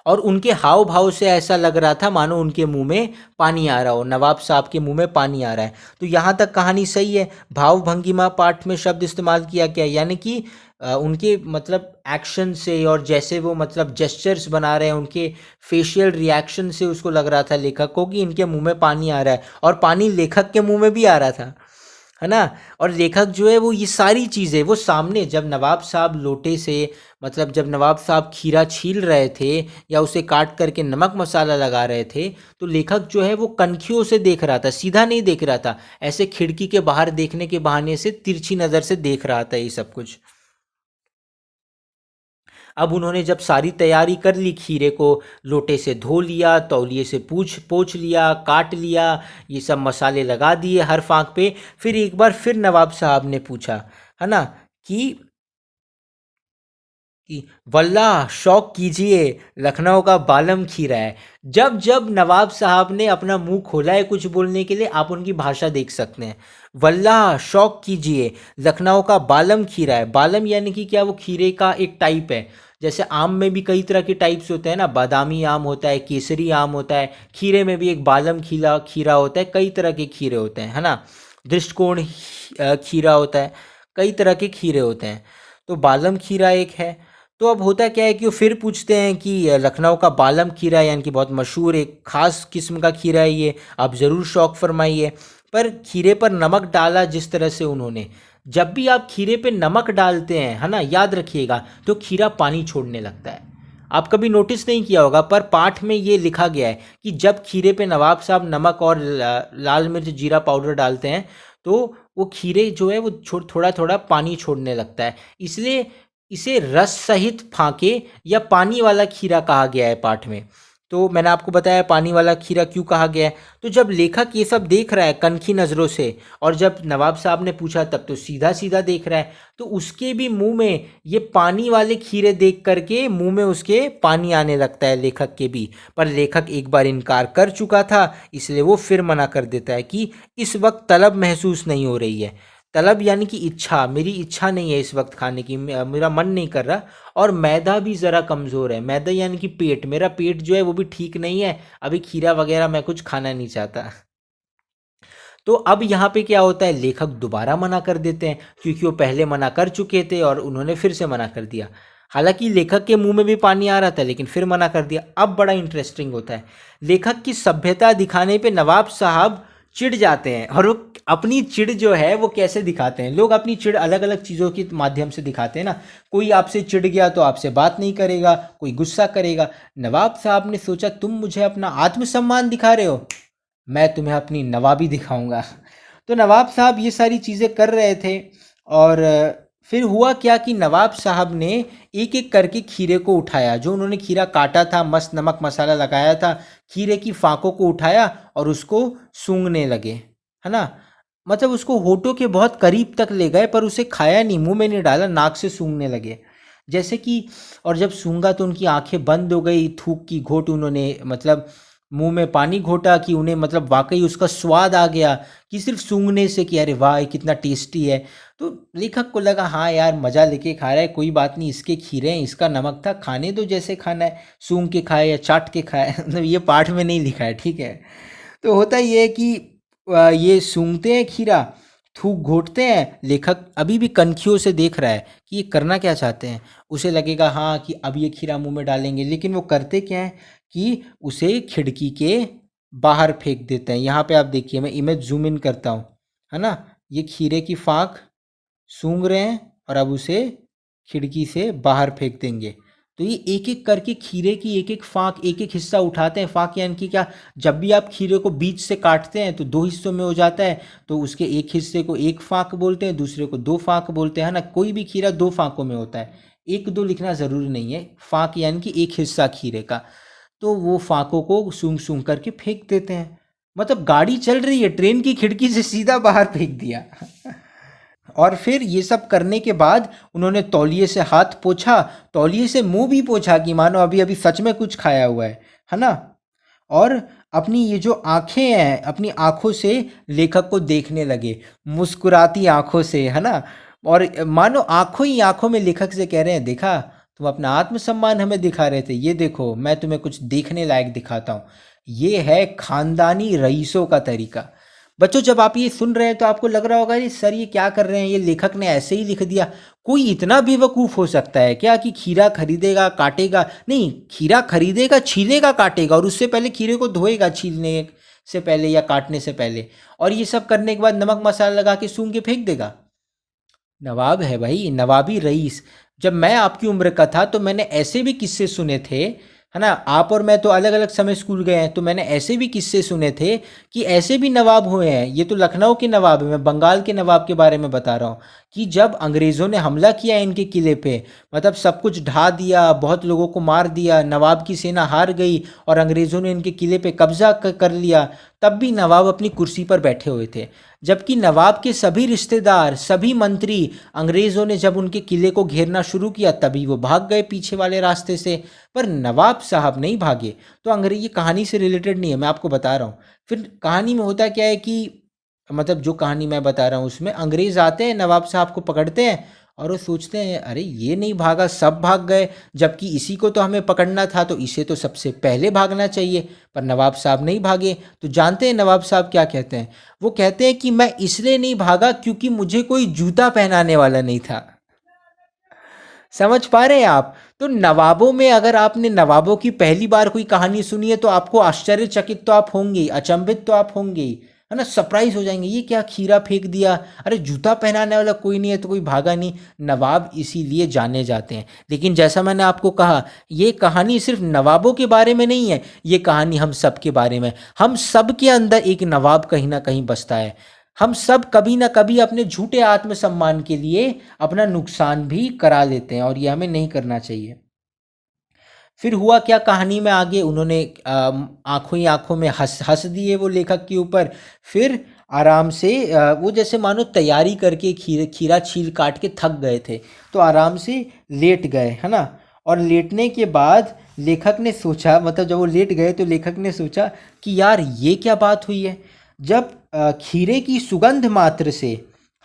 और उनके हाव भाव से ऐसा लग रहा था मानो उनके मुंह में पानी आ रहा हो, नवाब साहब के मुंह में पानी आ रहा है। तो यहाँ तक कहानी सही है। भाव भंगिमा पाठ में शब्द इस्तेमाल किया गया, यानी कि उनके मतलब एक्शन से और जैसे वो मतलब जेस्चर्स बना रहे हैं, उनके फेशियल रिएक्शन से उसको लग रहा था लेखक को कि इनके मुंह में पानी आ रहा है, और पानी लेखक के मुंह में भी आ रहा था, है ना? और लेखक जो है वो ये सारी चीज़ें वो सामने, जब नवाब साहब लोटे से मतलब जब नवाब साहब खीरा छील रहे थे या उसे काट करके नमक मसाला लगा रहे थे, तो लेखक जो है वो कनखियों से देख रहा था, सीधा नहीं देख रहा था, ऐसे खिड़की के बाहर देखने के बहाने से तिरछी नज़र से देख रहा था ये सब कुछ। अब उन्होंने जब सारी तैयारी कर ली, खीरे को लोटे से धो लिया, तौलिए से पूछ पोंछ लिया, काट लिया, ये सब मसाले लगा दिए हर फाँक पे, फिर एक बार फिर नवाब साहब ने पूछा, है ना, कि वल्लाह शौक कीजिए, लखनऊ का बालम खीरा है। जब जब नवाब साहब ने अपना मुंह खोला है कुछ बोलने के लिए, आप उनकी भाषा देख सकते हैं। वल्लाह शौक कीजिए, लखनऊ का बालम खीरा है। बालम यानी कि क्या? वो खीरे का एक टाइप है। जैसे आम में भी कई तरह के टाइप्स होते हैं ना, बादामी आम होता है, केसरी आम होता है, खीरे में भी एक बालम खीरा खीरा होता है, कई तरह के खीरे होते हैं, है ना? दृष्टिकोण खीरा होता है, कई तरह के खीरे होते हैं। तो बालम खीरा एक है। तो अब होता क्या है कि वो फिर पूछते हैं कि लखनऊ का बालम खीरा यानी कि बहुत मशहूर एक ख़ास किस्म का खीरा है ये, आप ज़रूर शौक़ फरमाइए। पर खीरे पर नमक डाला जिस तरह से उन्होंने, जब भी आप खीरे पे नमक डालते हैं, है ना, याद रखिएगा, तो खीरा पानी छोड़ने लगता है। आप कभी नोटिस नहीं किया होगा, पर पाठ में ये लिखा गया है कि जब खीरे पे नवाब साहब नमक और लाल मिर्च जीरा पाउडर डालते हैं तो वो खीरे जो है वो थोड़ा थोड़ा पानी छोड़ने लगता है। इसलिए इसे रस सहित फाके या पानी वाला खीरा कहा गया है पाठ में। तो मैंने आपको बताया पानी वाला खीरा क्यों कहा गया है। तो जब लेखक ये सब देख रहा है कनखी नज़रों से, और जब नवाब साहब ने पूछा तब तो सीधा सीधा देख रहा है, तो उसके भी मुंह में ये पानी वाले खीरे देख करके मुंह में उसके पानी आने लगता है, लेखक के भी। पर लेखक एक बार इनकार कर चुका था, इसलिए वो फिर मना कर देता है कि इस वक्त तलब महसूस नहीं हो रही है। तलब यानी कि इच्छा, मेरी इच्छा नहीं है इस वक्त खाने की, मेरा मन नहीं कर रहा। और मैदा भी ज़रा कमज़ोर है, मैदा यानी कि पेट, मेरा पेट जो है वो भी ठीक नहीं है, अभी खीरा वगैरह मैं कुछ खाना नहीं चाहता। तो अब यहाँ पे क्या होता है, लेखक दोबारा मना कर देते हैं, क्योंकि वो पहले मना कर चुके थे और उन्होंने फिर से मना कर दिया। हालांकि लेखक के मुंह में भी पानी आ रहा था, लेकिन फिर मना कर दिया। अब बड़ा इंटरेस्टिंग होता है, लेखक की सभ्यता दिखाने पे नवाब साहब चिढ़ जाते हैं। और वो अपनी चिढ़ जो है वो कैसे दिखाते हैं, लोग अपनी चिढ़ अलग अलग चीज़ों के माध्यम से दिखाते हैं ना। कोई आपसे चिढ़ गया तो आपसे बात नहीं करेगा, कोई गुस्सा करेगा। नवाब साहब ने सोचा तुम मुझे अपना आत्मसम्मान दिखा रहे हो, मैं तुम्हें अपनी नवाबी दिखाऊंगा। तो नवाब साहब ये सारी चीज़ें कर रहे थे। और फिर हुआ क्या कि नवाब साहब ने एक एक करके खीरे को उठाया, जो उन्होंने खीरा काटा था, मस्त नमक मसाला लगाया था, खीरे की फाकों को उठाया और उसको सूंघने लगे, है ना। मतलब उसको होठों के बहुत करीब तक ले गए, पर उसे खाया नहीं, मुंह में नहीं डाला, नाक से सूंघने लगे जैसे कि। और जब सूंघा तो उनकी आंखें बंद हो गई, थूक की घोट उन्होंने, मतलब मुंह में पानी घोटा कि उन्हें मतलब वाकई उसका स्वाद आ गया, कि सिर्फ सूंघने से कि अरे वाह ये कितना टेस्टी है। तो लेखक को लगा हाँ यार मज़ा लेके खा रहा है, कोई बात नहीं, इसके खीरे हैं, इसका नमक था, खाने दो जैसे खाना है, सूंघ के खाए या चाट के खाए। मतलब ये पाठ में नहीं लिखा है, ठीक है। तो होता ये है कि ये सूंघते हैं खीरा, थूक घोटते हैं, लेखक अभी भी कनखियों से देख रहा है कि ये करना क्या चाहते हैं। उसे लगेगा हाँ कि अब ये खीरा मुंह में डालेंगे, लेकिन वो करते क्या है कि उसे खिड़की के बाहर फेंक देते हैं। यहाँ पे आप देखिए, मैं इमेज जूम इन करता हूँ, है ना। ये खीरे की फाक सूंघ रहे हैं और अब उसे खिड़की से बाहर फेंक देंगे। तो ये एक एक करके खीरे की एक एक फाक, एक एक हिस्सा उठाते हैं। फाक यानी कि क्या, जब भी आप खीरे को बीच से काटते हैं तो दो हिस्सों में हो जाता है, तो उसके एक हिस्से को एक फाक बोलते हैं, दूसरे को दो फाक बोलते हैं, है ना। कोई भी खीरा दो फाकों में होता है, एक दो लिखना ज़रूरी नहीं है। फाक यानी कि एक हिस्सा खीरे का। तो वो फाकों को सूंघ सूंघ करके फेंक देते हैं। मतलब गाड़ी चल रही है, ट्रेन की खिड़की से सीधा बाहर फेंक दिया। और फिर ये सब करने के बाद उन्होंने तौलिए से हाथ पोंछा, तौलिए से मुंह भी पोंछा, कि मानो अभी अभी सच में कुछ खाया हुआ है ना। और अपनी ये जो आंखें हैं, अपनी आंखों से लेखक को देखने लगे, मुस्कुराती आंखों से, है ना। और मानो आंखों ही आंखों में लेखक से कह रहे हैं, देखा तुम अपना आत्मसम्मान हमें दिखा रहे थे, ये देखो मैं तुम्हें कुछ देखने लायक दिखाता हूँ। ये है खानदानी रईसों का तरीका। बच्चों जब आप ये सुन रहे हैं तो आपको लग रहा होगा ये सर ये क्या कर रहे हैं, ये लेखक ने ऐसे ही लिख दिया। कोई इतना बेवकूफ़ हो सकता है क्या कि खीरा खरीदेगा काटेगा, नहीं, खीरा खरीदेगा छीलेगा काटेगा और उससे पहले खीरे को धोएगा छीलने से पहले या काटने से पहले, और ये सब करने के बाद नमक मसाला लगा के सूंघ के फेंक देगा। नवाब है भाई, नवाबी रईस। जब मैं आपकी उम्र का था तो मैंने ऐसे भी किस्से सुने थे, है ना। आप और मैं तो अलग अलग समय स्कूल गए हैं, तो मैंने ऐसे भी किस्से सुने थे कि ऐसे भी नवाब हुए हैं। ये तो लखनऊ के नवाब है, मैं बंगाल के नवाब के बारे में बता रहा हूँ, कि जब अंग्रेज़ों ने हमला किया इनके किले पे, मतलब सब कुछ ढा दिया, बहुत लोगों को मार दिया, नवाब की सेना हार गई और अंग्रेज़ों ने इनके किले पे कब्जा कर लिया, तब भी नवाब अपनी कुर्सी पर बैठे हुए थे। जबकि नवाब के सभी रिश्तेदार, सभी मंत्री, अंग्रेज़ों ने जब उनके किले को घेरना शुरू किया तभी वो भाग गए पीछे वाले रास्ते से, पर नवाब साहब नहीं भागे। तो अंग्रेज, ये कहानी से रिलेटेड नहीं है, मैं आपको बता रहा हूँ। फिर कहानी में होता क्या है कि, मतलब जो कहानी मैं बता रहा हूँ उसमें अंग्रेज़ आते हैं, नवाब साहब को पकड़ते हैं और वो सोचते हैं अरे ये नहीं भागा, सब भाग गए, जबकि इसी को तो हमें पकड़ना था, तो इसे तो सबसे पहले भागना चाहिए। पर नवाब साहब नहीं भागे। तो जानते हैं नवाब साहब क्या कहते हैं? वो कहते हैं कि मैं इसलिए नहीं भागा क्योंकि मुझे कोई जूता पहनाने वाला नहीं था। समझ पा रहे हैं आप? तो नवाबों में, अगर आपने नवाबों की पहली बार कोई कहानी सुनी है तो आपको आश्चर्यचकित तो आप होंगे ही, अचंभित तो आप होंगे ही, है ना, सरप्राइज हो जाएंगे, ये क्या खीरा फेंक दिया, अरे जूता पहनाने वाला कोई नहीं है तो कोई भागा नहीं। नवाब इसीलिए जाने जाते हैं। लेकिन जैसा मैंने आपको कहा, ये कहानी सिर्फ नवाबों के बारे में नहीं है, ये कहानी हम सब के बारे में। हम सब के अंदर एक नवाब कहीं ना कहीं बसता है। हम सब कभी ना कभी अपने झूठे आत्मसम्मान के लिए अपना नुकसान भी करा लेते हैं, और ये हमें नहीं करना चाहिए। फिर हुआ क्या कहानी में आगे, उन्होंने आंखों ही आंखों में हंस हंस दिए वो लेखक के ऊपर। फिर आराम से वो जैसे मानो तैयारी करके खीरा छील काट के थक गए थे, तो आराम से लेट गए, है ना। और लेटने के बाद लेखक ने सोचा, मतलब जब वो लेट गए तो लेखक ने सोचा कि यार ये क्या बात हुई है। जब खीरे की सुगंध मात्र से,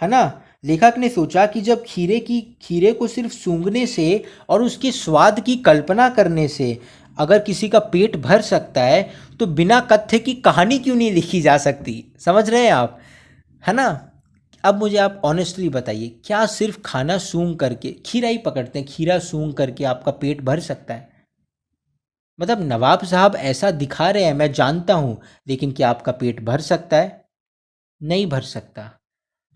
है ना, लेखक ने सोचा कि जब खीरे को सिर्फ सूंघने से और उसके स्वाद की कल्पना करने से अगर किसी का पेट भर सकता है, तो बिना कथ्य की कहानी क्यों नहीं लिखी जा सकती। समझ रहे हैं आप, है ना। अब मुझे आप ऑनेस्टली बताइए, क्या सिर्फ खाना सूंघ करके, खीरा ही पकड़ते हैं, खीरा सूंघ करके आपका पेट भर सकता है? मतलब नवाब साहब ऐसा दिखा रहे हैं, मैं जानता हूँ, लेकिन क्या आपका पेट भर सकता है? नहीं भर सकता,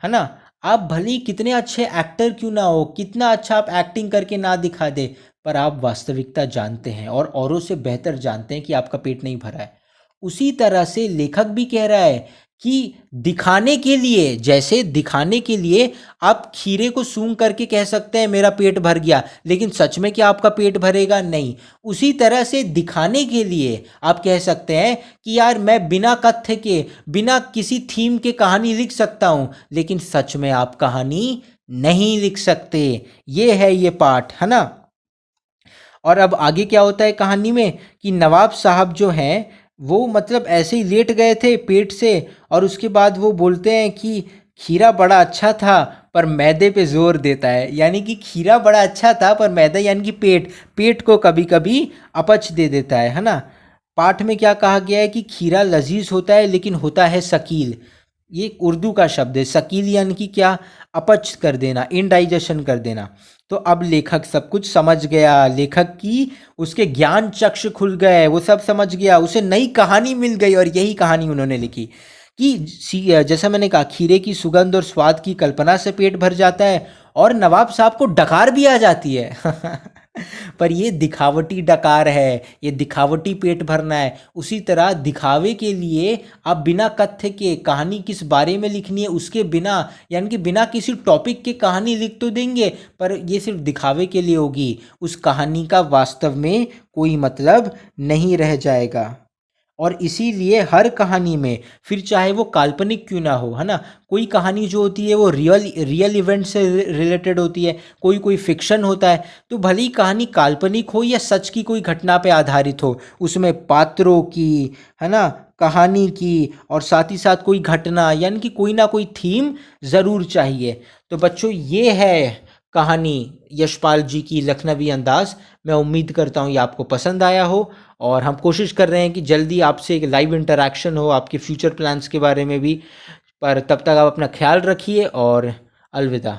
है ना। आप भले ही कितने अच्छे एक्टर क्यों ना हो, कितना अच्छा आप एक्टिंग करके ना दिखा दे, पर आप वास्तविकता जानते हैं और औरों से बेहतर जानते हैं कि आपका पेट नहीं भरा है। उसी तरह से लेखक भी कह रहा है कि दिखाने के लिए, जैसे दिखाने के लिए आप खीरे को सूंघ करके कह सकते हैं मेरा पेट भर गया, लेकिन सच में क्या आपका पेट भरेगा? नहीं। उसी तरह से दिखाने के लिए आप कह सकते हैं कि यार मैं बिना कथ्य के, बिना किसी थीम के कहानी लिख सकता हूं, लेकिन सच में आप कहानी नहीं लिख सकते। ये है ये पार्ट, है ना। और अब आगे क्या होता है कहानी में कि नवाब साहब जो हैं वो मतलब ऐसे ही लेट गए थे पेट से, और उसके बाद वो बोलते हैं कि खीरा बड़ा अच्छा था पर मैदे पे जोर देता है। यानी कि खीरा बड़ा अच्छा था पर मैदा यानी कि पेट, पेट को कभी कभी अपच दे देता है ना। पाठ में क्या कहा गया है कि खीरा लजीज होता है लेकिन होता है शकील। ये एक उर्दू का शब्द है, शकील यानी कि क्या? अपच कर देना, इनडाइजेशन कर देना। तो अब लेखक सब कुछ समझ गया, लेखक की उसके ज्ञान चक्षु खुल गए, वो सब समझ गया, उसे नई कहानी मिल गई, और यही कहानी उन्होंने लिखी कि जैसा मैंने कहा, खीरे की सुगंध और स्वाद की कल्पना से पेट भर जाता है और नवाब साहब को डकार भी आ जाती है। पर ये दिखावटी डकार है, ये दिखावटी पेट भरना है। उसी तरह दिखावे के लिए आप बिना कथ्य के कहानी किस बारे में लिखनी है उसके बिना, यानी कि बिना किसी टॉपिक के कहानी लिख तो देंगे, पर ये सिर्फ दिखावे के लिए होगी, उस कहानी का वास्तव में कोई मतलब नहीं रह जाएगा। और इसीलिए हर कहानी में, फिर चाहे वो काल्पनिक क्यों ना हो, है ना, कोई कहानी जो होती है वो रियल इवेंट से रिलेटेड होती है, कोई कोई फिक्शन होता है, तो भले ही कहानी काल्पनिक हो या सच की कोई घटना पे आधारित हो, उसमें पात्रों की, है ना, कहानी की, और साथ ही साथ कोई घटना, यानी कि कोई ना कोई थीम ज़रूर चाहिए। तो बच्चों ये है कहानी यशपाल जी की लखनवी अंदाज। मैं उम्मीद करता हूँ ये आपको पसंद आया हो, और हम कोशिश कर रहे हैं कि जल्दी आपसे एक लाइव इंटरेक्शन हो आपके फ्यूचर प्लान्स के बारे में भी। पर तब तक आप अपना ख्याल रखिए और अलविदा।